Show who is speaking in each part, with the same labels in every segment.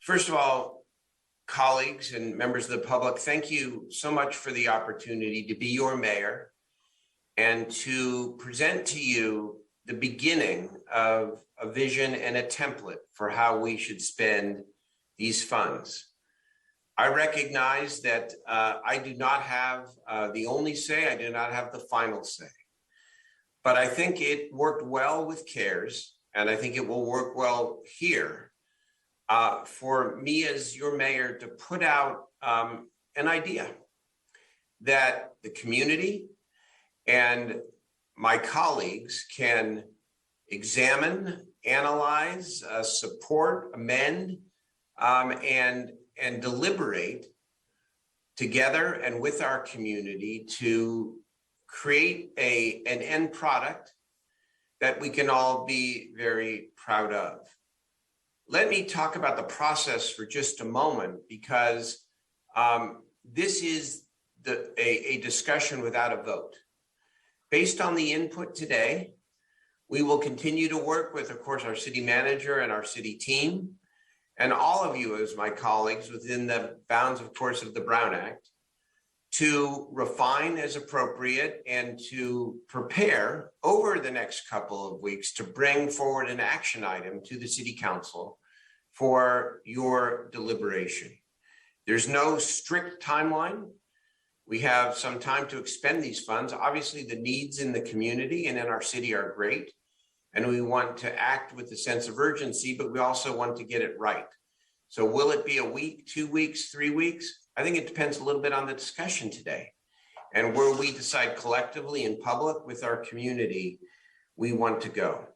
Speaker 1: First of all, colleagues and members of the public, thank you so much for the opportunity to be your mayor and to present to you the beginning of a vision and a template for how we should spend these funds. I recognize that I do not have the only say, I do not have the final say, but I think it worked well with CARES, and I think it will work well here for me as your mayor to put out an idea that the community and my colleagues can examine, analyze, support, amend, and deliberate together and with our community to create an end product that we can all be very proud of. Let me talk about the process for just a moment, because this is a discussion without a vote. Based on the input today, we will continue to work with, of course, our city manager and our city team, and all of you as my colleagues within the bounds, of course, of the Brown Act, to refine as appropriate and to prepare over the next couple of weeks to bring forward an action item to the City Council for your deliberation. There's no strict timeline. We have some time to expend these funds. Obviously, the needs in the community and in our city are great, and we want to act with a sense of urgency, but we also want to get it right. So will it be a week, 2 weeks, 3 weeks? I think it depends a little bit on the discussion today and where we decide collectively in public with our community we want to go.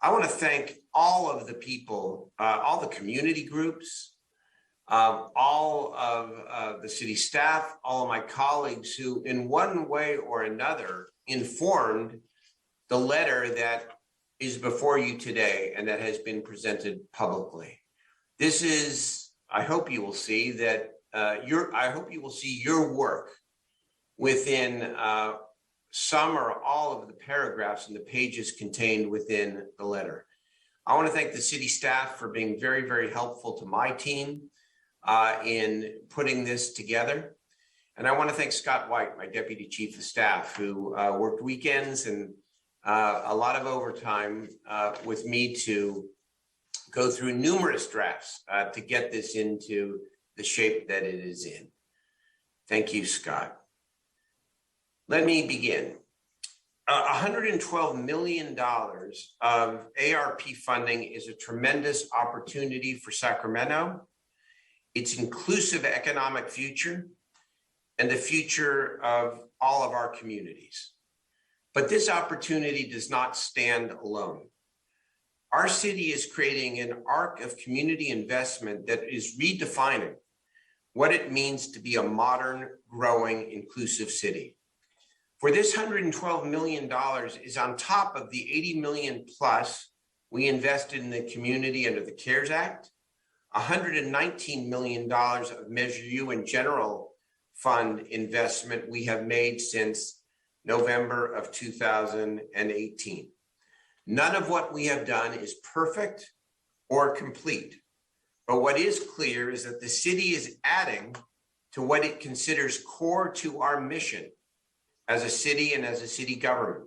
Speaker 1: I want to thank all of the people, all the community groups, all of the city staff, all of my colleagues who in one way or another informed the letter that is before you today and that has been presented publicly. This is, I hope you will see that I hope you will see your work within some or all of the paragraphs and the pages contained within the letter. I want to thank the city staff for being very, very helpful to my team in putting this together. And I want to thank Scott White, my deputy chief of staff, who worked weekends and a lot of overtime with me to go through numerous drafts to get this into the shape that it is in. Thank you, Scott. Let me begin. $112 million of ARP funding is a tremendous opportunity for Sacramento, its inclusive economic future, and the future of all of our communities. But this opportunity does not stand alone. Our city is creating an arc of community investment that is redefining what it means to be a modern, growing, inclusive city. For this $112 million is on top of the $80 million plus we invested in the community under the CARES Act, $119 million of Measure U and General Fund investment we have made since November of 2018. None of what we have done is perfect or complete, but what is clear is that the city is adding to what it considers core to our mission as a city and as a city government.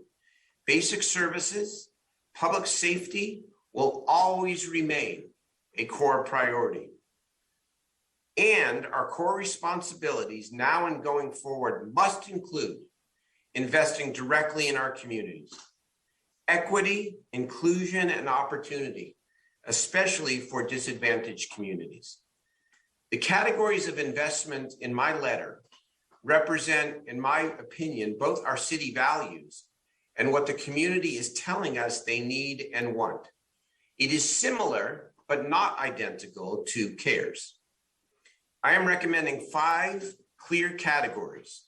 Speaker 1: Basic services, public safety will always remain a core priority. And our core responsibilities now and going forward must include investing directly in our communities. Equity, inclusion, and opportunity, especially for disadvantaged communities. The categories of investment in my letter represent, in my opinion, both our city values and what the community is telling us they need and want. It is similar, but not identical to CARES. I am recommending 5 clear categories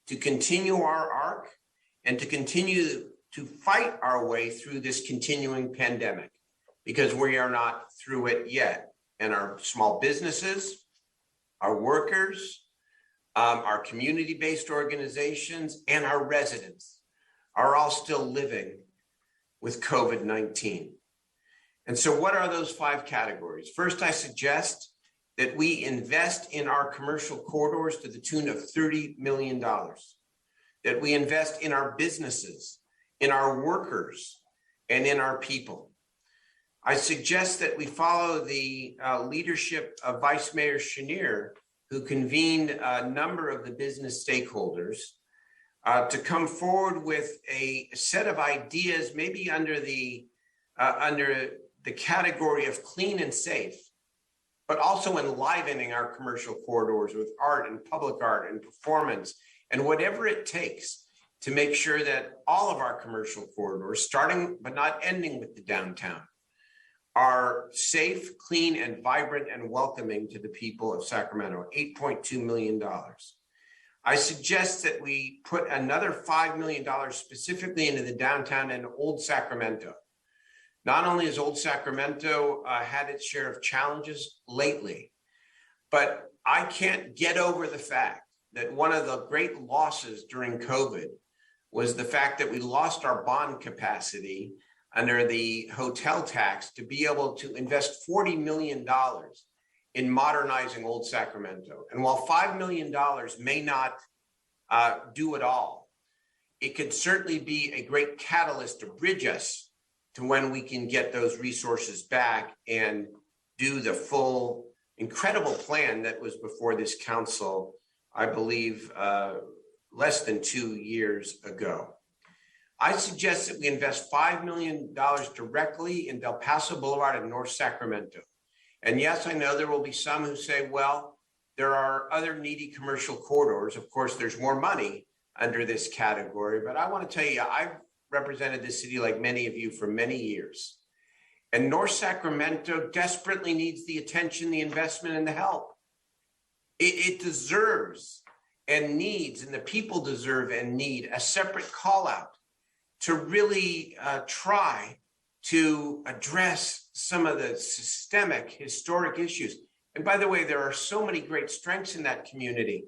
Speaker 1: to continue our arc and to continue to fight our way through this continuing pandemic, because we are not through it yet. And our small businesses, our workers, our community-based organizations, and our residents are all still living with COVID-19. And so what are those 5 categories? First, I suggest that we invest in our commercial corridors to the tune of $30 million, that we invest in our businesses, in our workers, and in our people. I suggest that we follow the leadership of Vice Mayor Chenier, who convened a number of the business stakeholders to come forward with a set of ideas, maybe under the category of clean and safe, but also enlivening our commercial corridors with art and public art and performance and whatever it takes to make sure that all of our commercial corridors, starting but not ending with the downtown, are safe, clean, and vibrant and welcoming to the people of Sacramento. $8.2 million. I suggest that we put another $5 million specifically into the downtown and Old Sacramento. Not only has Old Sacramento had its share of challenges lately, but I can't get over the fact that one of the great losses during COVID was the fact that we lost our bond capacity under the hotel tax to be able to invest $40 million in modernizing Old Sacramento. And while $5 million may not do it all, it could certainly be a great catalyst to bridge us to when we can get those resources back and do the full incredible plan that was before this council, I believe, less than 2 years ago. I suggest that we invest $5 million directly in Del Paso Boulevard and North Sacramento. And yes, I know there will be some who say, well, there are other needy commercial corridors. Of course, there's more money under this category, but I want to tell you, I've represented this city like many of you for many years. And North Sacramento desperately needs the attention, the investment, and the help. It deserves and needs, and the people deserve and need a separate call out to really try to address some of the systemic, historic issues. And by the way, there are so many great strengths in that community.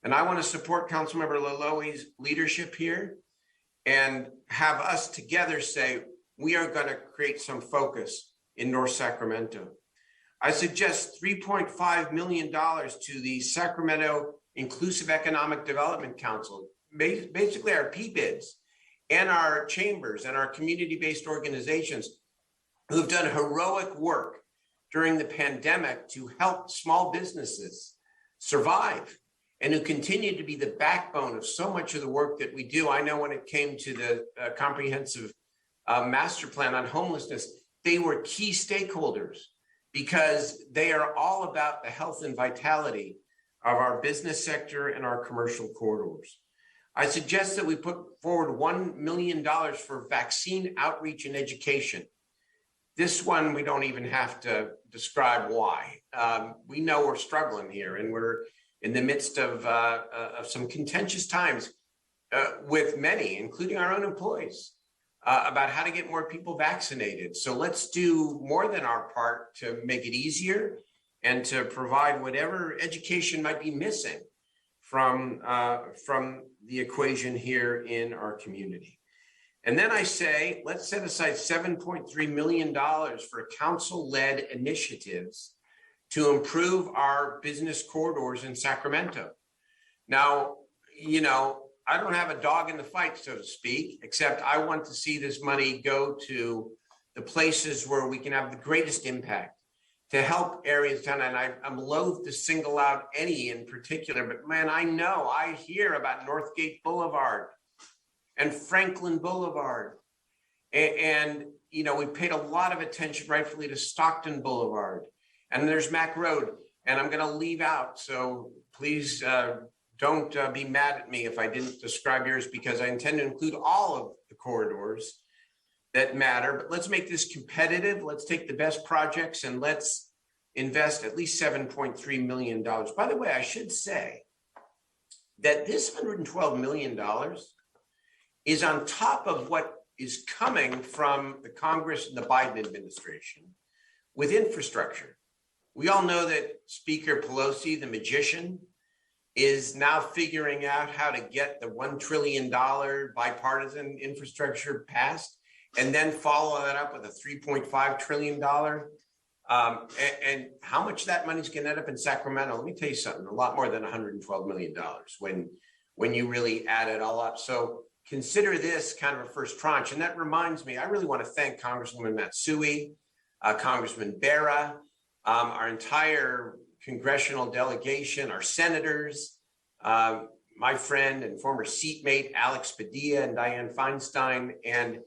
Speaker 1: And I want to support Councilmember Laloe's leadership here and have us together say, we are going to create some focus in North Sacramento. I suggest $3.5 million to the Sacramento Inclusive Economic Development Council, basically our PBIDs, and our chambers and our community-based organizations who have done heroic work during the pandemic to help small businesses survive and who continue to be the backbone of so much of the work that we do. I know when it came to the comprehensive master plan on homelessness, they were key stakeholders because they are all about the health and vitality of our business sector and our commercial corridors. I suggest that we put forward $1 million for vaccine outreach and education. This one, we don't even have to describe why. We know we're struggling here and we're in the midst of some contentious times with many, including our own employees, about how to get more people vaccinated. So let's do more than our part to make it easier and to provide whatever education might be missing from the equation here in our community. And then I say, let's set aside $7.3 million for council-led initiatives to improve our business corridors in Sacramento. Now, you know, I don't have a dog in the fight, so to speak, except I want to see this money go to the places where we can have the greatest impact to help areas down. And I'm loath to single out any in particular, but man, I hear about Northgate Boulevard and Franklin Boulevard. And you know, we paid a lot of attention rightfully to Stockton Boulevard. And there's Mack Road, and I'm gonna leave out. So please don't be mad at me if I didn't describe yours, because I intend to include all of the corridors that matter. But let's make this competitive. Let's take the best projects and let's invest at least $7.3 million. By the way, I should say that this $112 million is on top of what is coming from the Congress and the Biden administration with infrastructure. We all know that Speaker Pelosi, the magician, is now figuring out how to get the $1 trillion bipartisan infrastructure passed. and then follow that up with a $3.5 trillion. And how much that money's going to end up in Sacramento? Let me tell you something, a lot more than $112 million when you really add it all up. So consider this kind of a first tranche. And that reminds me, I really want to thank Congresswoman Matsui, Congressman Berra, our entire congressional delegation, our senators, my friend and former seatmate, Alex Padilla and Dianne Feinstein. And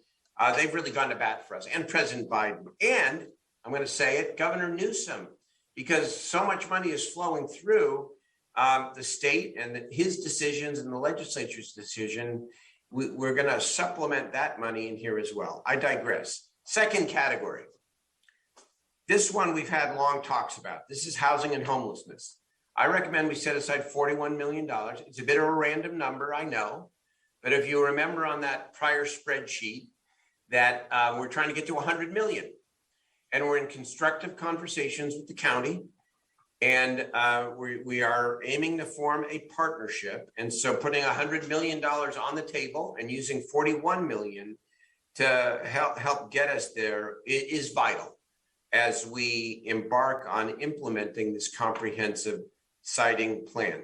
Speaker 1: they've really gone to bat for us, and President Biden. And I'm going to say it, Governor Newsom, because so much money is flowing through the state and his decisions and the legislature's decision. We're going to supplement that money in here as well. I digress. Second category. This one we've had long talks about. This is housing and homelessness. I recommend we set aside $41 million. It's a bit of a random number, I know. But if you remember on that prior spreadsheet that we're trying to get to 100 million. And we're in constructive conversations with the county. And we are aiming to form a partnership. And so putting $100 million on the table and using 41 million to help get us there is vital as we embark on implementing this comprehensive siting plan.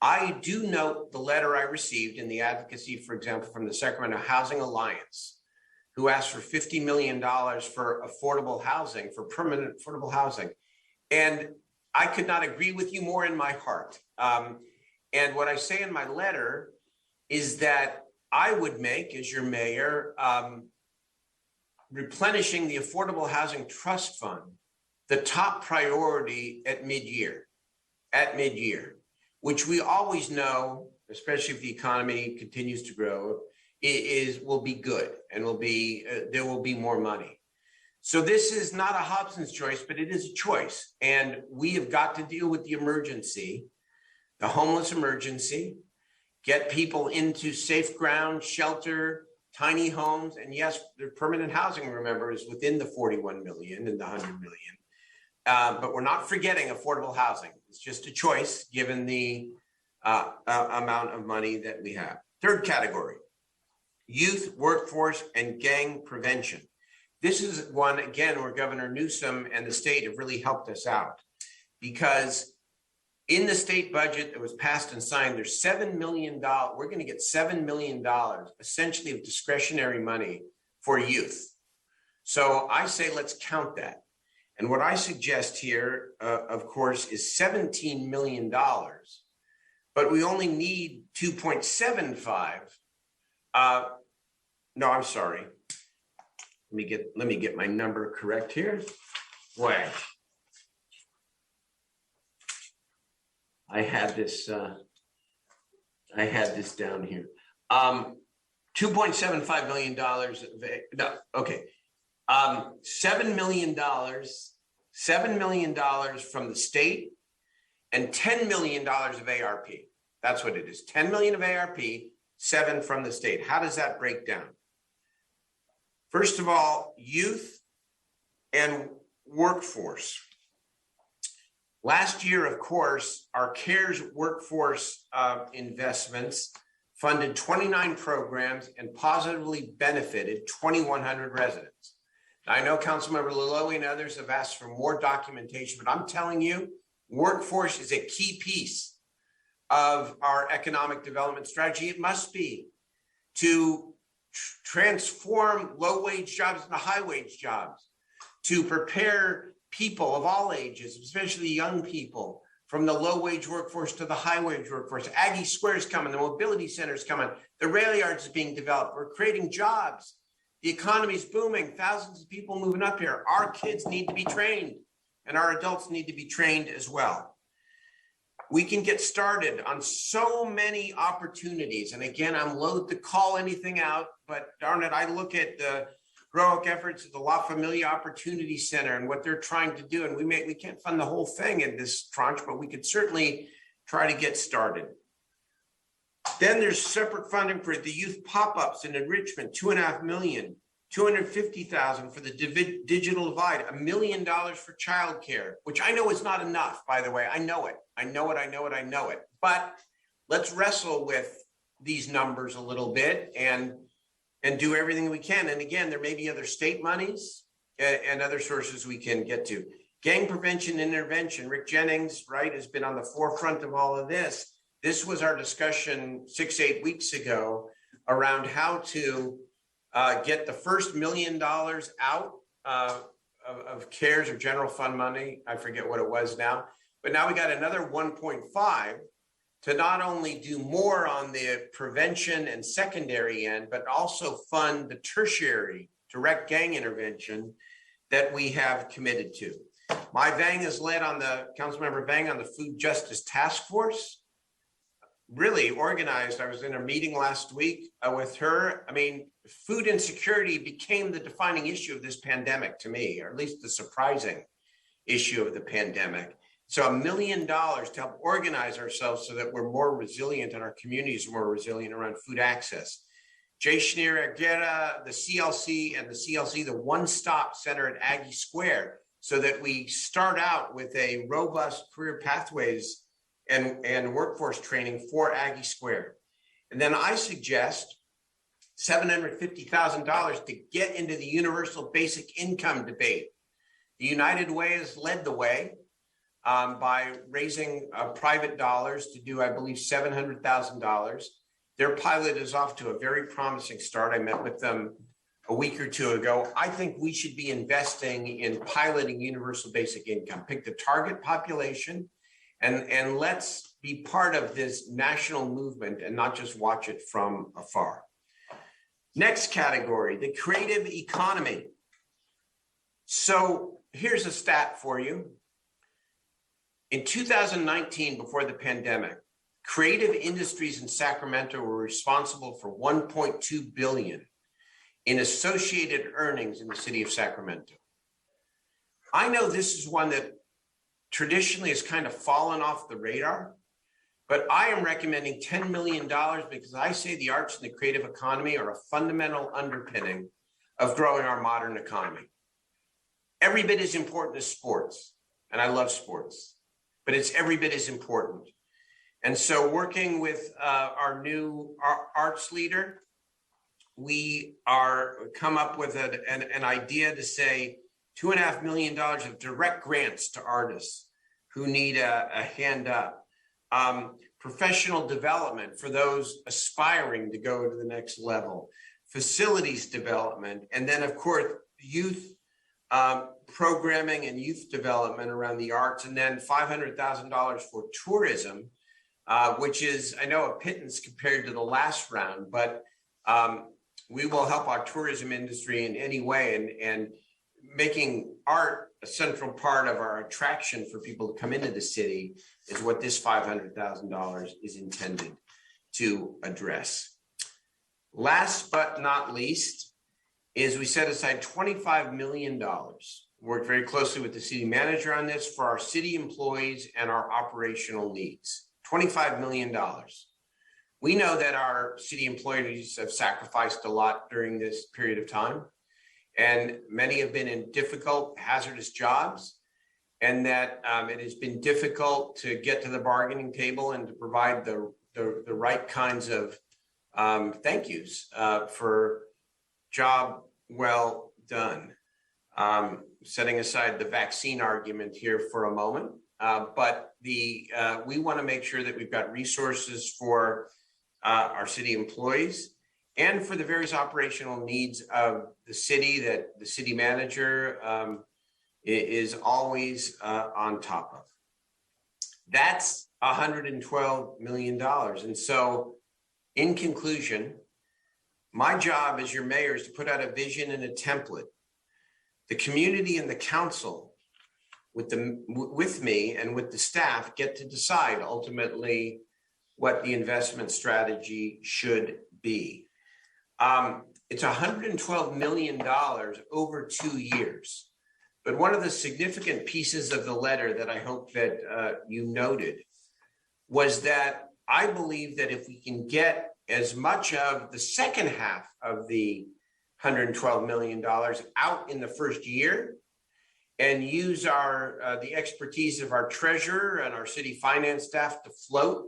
Speaker 1: I do note the letter I received in the advocacy, for example, from the Sacramento Housing Alliance, who asked for $50 million for affordable housing, for permanent affordable housing. And I could not agree with you more in my heart. And what I say in my letter is that I would make, as your mayor, replenishing the Affordable Housing Trust Fund the top priority at mid-year, which we always know, especially if the economy continues to grow, will be good and there will be more money. So this is not a Hobson's choice, but it is a choice. And we have got to deal with the emergency, the homeless emergency, get people into safe ground, shelter, tiny homes. And yes, the permanent housing, remember, is within the 41 million and the 100 million. But we're not forgetting affordable housing. It's just a choice given the amount of money that we have. Third category, youth, workforce, and gang prevention. This is one, again, where Governor Newsom and the state have really helped us out, because in the state budget that was passed and signed, there's $7 million. We're going to get $7 million, essentially, of discretionary money for youth. So I say, let's count that. And what I suggest here, of course, is $17 million, but we only need 2.75. No, I'm sorry. Let me get my number correct here. Boy, I had this down here. $2.75 million. No, okay. $7 million from the state and $10 million of ARP. That's what it is. 10 million of ARP, 7 from the state. How does that break down? First of all, youth and workforce. Last year, of course, our CARES workforce investments funded 29 programs and positively benefited 2,100 residents. Now, I know Councilmember Lilloye and others have asked for more documentation, but I'm telling you, workforce is a key piece of our economic development strategy. It must be to transform low-wage jobs into high-wage jobs, to prepare people of all ages, especially young people, from the low-wage workforce to the high-wage workforce. Aggie Square is coming, the mobility center is coming, the rail yards is being developed. We're creating jobs. The economy's booming, thousands of people moving up here. Our kids need to be trained, and our adults need to be trained as well. We can get started on so many opportunities. And again, I'm loath to call anything out, but darn it, I look at the heroic efforts of the La Familia Opportunity Center and what they're trying to do. And we can't fund the whole thing in this tranche, but we could certainly try to get started. Then there's separate funding for the youth pop-ups in enrichment, $2.5 million, $250,000 for the digital divide, $1 million for childcare, which I know is not enough, by the way. I know it. But let's wrestle with these numbers a little bit and and do everything we can. And again, there may be other state monies and other sources we can get to. Gang prevention and intervention. Rick Jennings, right, has been on the forefront of all of this. This was our discussion 6-8 weeks ago around how to get the first $1 million out of CARES or general fund money. I forget what it was now, but now we got another 1.5 to not only do more on the prevention and secondary end, but also fund the tertiary direct gang intervention that we have committed to. My Vang is led on the, Councilmember Vang on the Food Justice Task Force, really organized. I was in a meeting last week with her. I mean, food insecurity became the defining issue of this pandemic to me, or at least the surprising issue of the pandemic. So $1 million to help organize ourselves so that we're more resilient and our communities are more resilient around food access. Jay Schneer Aguera, the CLC, the one-stop center at Aggie Square, so that we start out with a robust career pathways and workforce training for Aggie Square. And then I suggest $750,000 to get into the universal basic income debate. The United Way has led the way by raising private dollars to do, I believe, $700,000. Their pilot is off to a very promising start. I met with them a week or two ago. I think we should be investing in piloting universal basic income. Pick the target population and let's be part of this national movement and not just watch it from afar. Next category, the creative economy. So here's a stat for you. In 2019, before the pandemic, creative industries in Sacramento were responsible for $1.2 billion in associated earnings in the city of Sacramento. I know this is one that traditionally has kind of fallen off the radar, but I am recommending $10 million because I say the arts and the creative economy are a fundamental underpinning of growing our modern economy. Every bit as important as sports, and I love sports, but it's every bit as important. And so working with our new arts leader, we are come up with an idea to say $2.5 million of direct grants to artists who need a hand up. Professional development for those aspiring to go to the next level, facilities development, and then of course, youth programming and youth development around the arts, and then $500,000 for tourism, which is, I know, a pittance compared to the last round, but we will help our tourism industry in any way, and making art a central part of our attraction for people to come into the city is what this $500,000 is intended to address. Last but not least is we set aside $25 million. Worked very closely with the city manager on this for our city employees and our operational needs. $25 million. We know that our city employees have sacrificed a lot during this period of time, and many have been in difficult, hazardous jobs, and that it has been difficult to get to the bargaining table and to provide the right kinds of thank yous for job well done. Setting aside the vaccine argument here for a moment, but we want to make sure that we've got resources for our city employees and for the various operational needs of the city that the city manager is always on top of. That's $112 million. And so in conclusion, my job as your mayor is to put out a vision and a template. The community and the council with me and with the staff get to decide ultimately what the investment strategy should be. It's $112 million over 2 years. But one of the significant pieces of the letter that I hope that you noted was that I believe that if we can get as much of the second half of the $112 million out in the first year and use the expertise of our treasurer and our city finance staff to float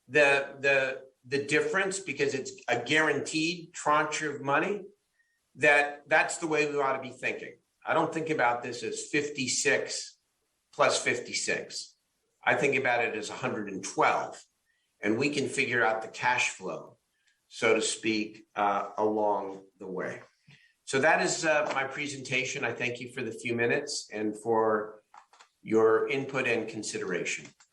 Speaker 1: the the difference because it's a guaranteed tranche of money, that's the way we ought to be thinking. I don't think about this as 56 plus 56. I think about it as 112, and we can figure out the cash flow, so to speak, along the way. So that is my presentation. I thank you for the few minutes and for your input and consideration.